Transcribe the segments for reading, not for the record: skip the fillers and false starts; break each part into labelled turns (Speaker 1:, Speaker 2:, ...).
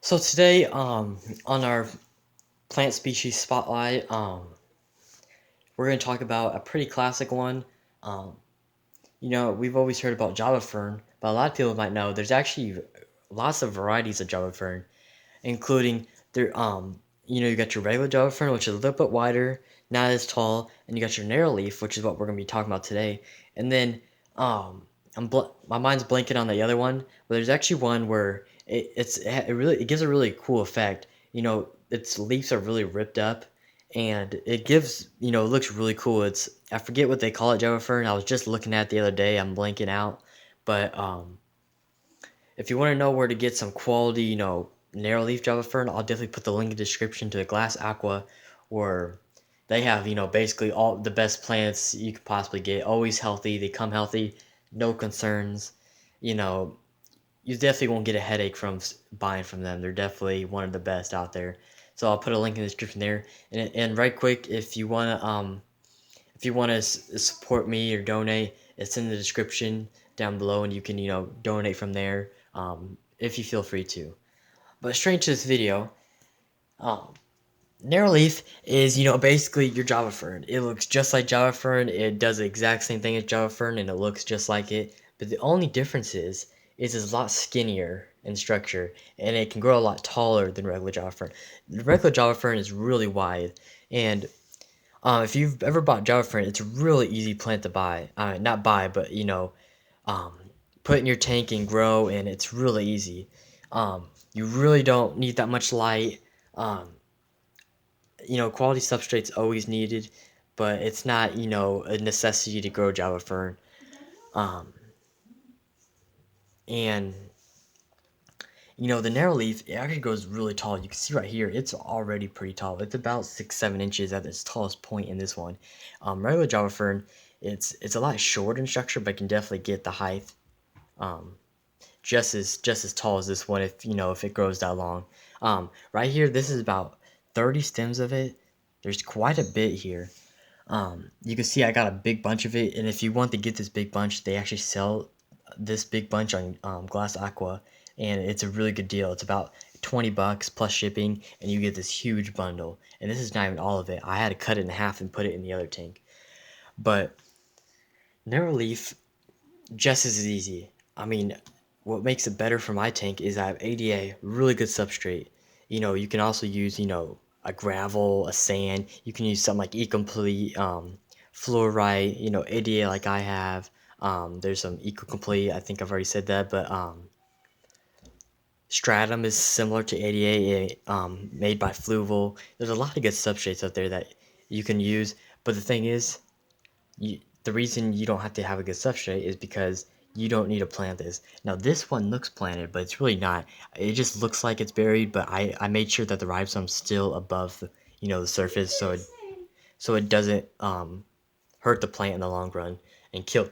Speaker 1: So today, on our plant species spotlight, we're going to talk about a pretty classic one. Um, we've always heard about Java fern, but a lot of people might know there's actually lots of varieties of Java fern, including you got your regular Java fern, which is a little bit wider, not as tall, and you got your narrow leaf, which is what we're going to be talking about today. And then, my mind's blanking on the other one, but there's actually one where it gives a really cool effect. Its leaves are really ripped up, and it looks really cool. I forget what they call it, Java fern. I was just looking at it the other day. I'm blanking out, but if you want to know where to get some quality, narrow leaf Java fern, I'll definitely put the link in the description to the Glass Aqua, where they have, basically all the best plants you could possibly get. Always healthy. They come healthy, no concerns. You know, you definitely won't get a headache from buying from them. They're definitely one of the best out there. So I'll put a link in the description there. And right quick, if you wanna support me or donate, it's in the description down below, and you can donate from there if you feel free to. But straight to this video, um, narrow leaf is basically your Java fern. It looks just like Java fern. It does the exact same thing as Java fern, and it looks just like it. But the only difference is it's a lot skinnier in structure, and it can grow a lot taller than regular Java fern. The regular Java fern is really wide, and if you've ever bought Java Fern, it's a really easy plant to buy. Not buy, but um, put in your tank and grow, and it's really easy. You really don't need that much light. Um, Quality substrate's always needed, but it's not a necessity to grow Java Fern. Um, and the narrow leaf, it actually grows really tall. You can see right here, it's already pretty tall. It's about 6-7 inches at its tallest point in this one. Regular Java fern, it's a lot shorter in structure, but can definitely get the height um, just as tall as this one if it grows that long. Right here, this is about 30 stems of it. There's quite a bit here. You can see I got a big bunch of it, and if you want to get this big bunch, they actually sell this big bunch on Glass Aqua, and it's a really good deal. It's about 20 bucks plus shipping, and you get this huge bundle. And this is not even all of it. I had to cut it in half and put it in the other tank. But narrow leaf, just as easy. I mean, what makes it better for my tank is I have ADA, really good substrate. You can also use, a gravel, a sand. You can use something like Ecomplete, fluorite, ADA like I have. There's some Ecocomplete, I think I've already said that, but Stratum is similar to ADA, made by Fluval. There's a lot of good substrates out there that you can use, but the thing is, the reason you don't have to have a good substrate is because you don't need to plant this. Now this one looks planted, but it's really not. It just looks like it's buried, but I made sure that the ribosome's still above the surface, so it doesn't hurt the plant in the long run and kill.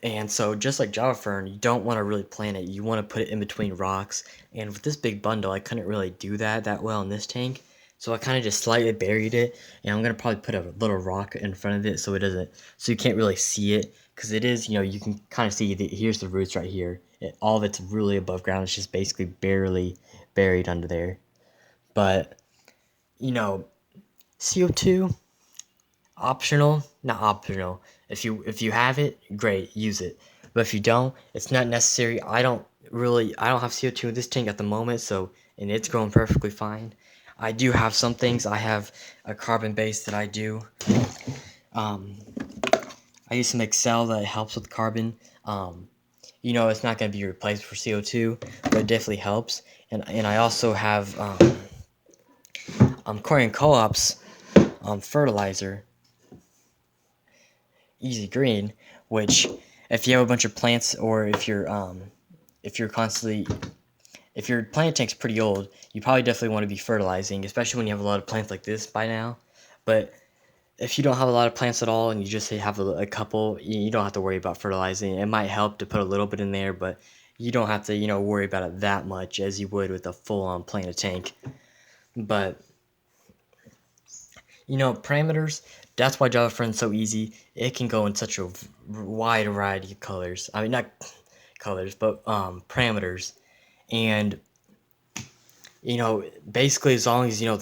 Speaker 1: And so just like Java Fern, you don't want to really plant it. You want to put it in between rocks. And with this big bundle, I couldn't really do that well in this tank. So I kind of just slightly buried it. And I'm going to probably put a little rock in front of it so you can't really see it. Because it is, you can kind of see here's the roots right here. All of it's really above ground. It's just basically barely buried under there. But, CO2, optional, not optional. If you have it, great, use it. But if you don't, it's not necessary. I don't have CO2 in this tank at the moment, and it's growing perfectly fine. I do have some things. I have a carbon base that I do. I use some Excel that helps with carbon. It's not going to be replaced for CO2, but it definitely helps. And I also have Korean Co-op's fertilizer, Easy Green, which if you have a bunch of plants, or if your plant tank's pretty old, you probably definitely want to be fertilizing, especially when you have a lot of plants like this by now. But if you don't have a lot of plants at all and you just have a couple, you don't have to worry about fertilizing. It might help to put a little bit in there, but you don't have to worry about it that much as you would with a full-on planted tank. But parameters, that's why Java Fern's so easy. It can go in such a wide variety of colors. I mean, not colors, but parameters. And You know, basically as long as your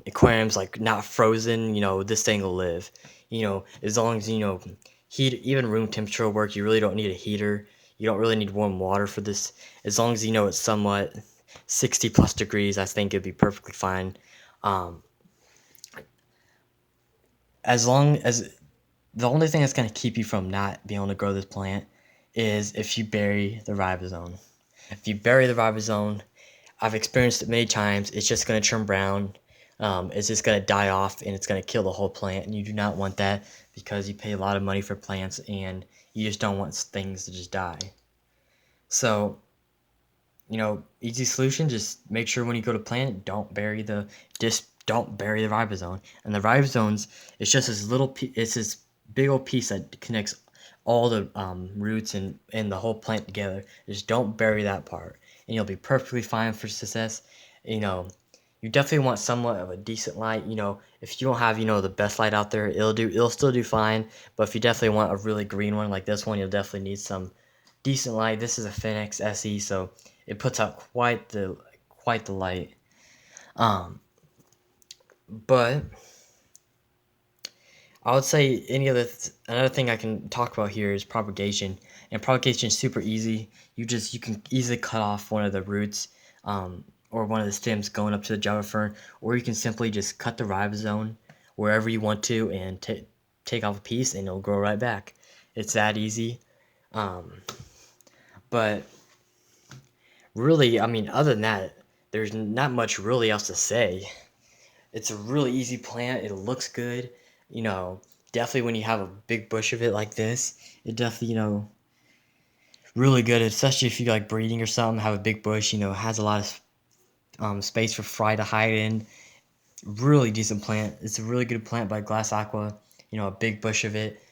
Speaker 1: aquarium's like not frozen, this thing will live. As long as heat, even room temperature will work. You really don't need a heater. You don't really need warm water for this. As long as it's somewhat 60 plus degrees, I think it'd be perfectly fine. Um, as long as the only thing that's going to keep you from not being able to grow this plant is if you bury the ribosome. If you bury the ribosome, I've experienced it many times. It's just going to turn brown. It's just going to die off and it's going to kill the whole plant. And you do not want that because you pay a lot of money for plants and you just don't want things to just die. So, easy solution, just make sure when you go to plant, don't bury the ribosome. And the ribosomes, it's just it's this big old piece that connects all the roots and the whole plant together. Just don't bury that part, and you'll be perfectly fine for success. You know, you definitely want somewhat of a decent light. If you don't have the best light out there, it'll still do fine. But if you definitely want a really green one like this one, you'll definitely need some decent light. This is a Phoenix SE, so it puts out quite the light. But I would say another thing I can talk about here is propagation, and propagation is super easy. You can easily cut off one of the roots, or one of the stems going up to the Java fern, or you can simply just cut the ribosome wherever you want to and take off a piece, and it'll grow right back. It's that easy. Um, but really, I mean, other than that, there's not much really else to say. It's a really easy plant. It looks good. You know, definitely when you have a big bush of it like this, it definitely, really good, especially if you like breeding or something, have a big bush, has a lot of space for fry to hide in. Really decent plant. It's a really good plant by Glass Aqua, a big bush of it.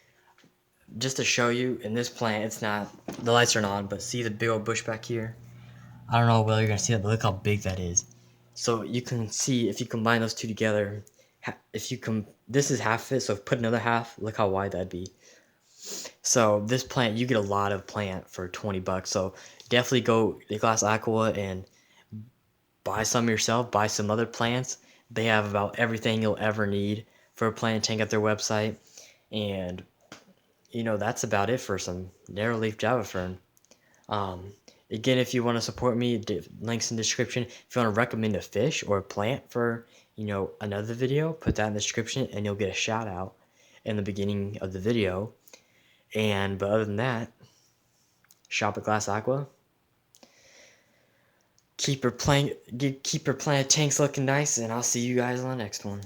Speaker 1: Just to show you, in this plant, it's not, the lights aren't on, but see the big old bush back here? I don't know whether you're going to see that, but look how big that is. So you can see if you combine those two together, this is half of it, so put another half, look how wide that'd be. So this plant, you get a lot of plant for $20. So definitely go to Glass Aqua and buy some yourself, buy some other plants. They have about everything you'll ever need for a plant tank at their website. And that's about it for some narrow leaf Java fern. Um, Again, if you want to support me, links in the description. If you want to recommend a fish or a plant for, another video, put that in the description and you'll get a shout out in the beginning of the video. But other than that, shop at Glass Aqua. Keep your plant tanks looking nice, and I'll see you guys on the next one.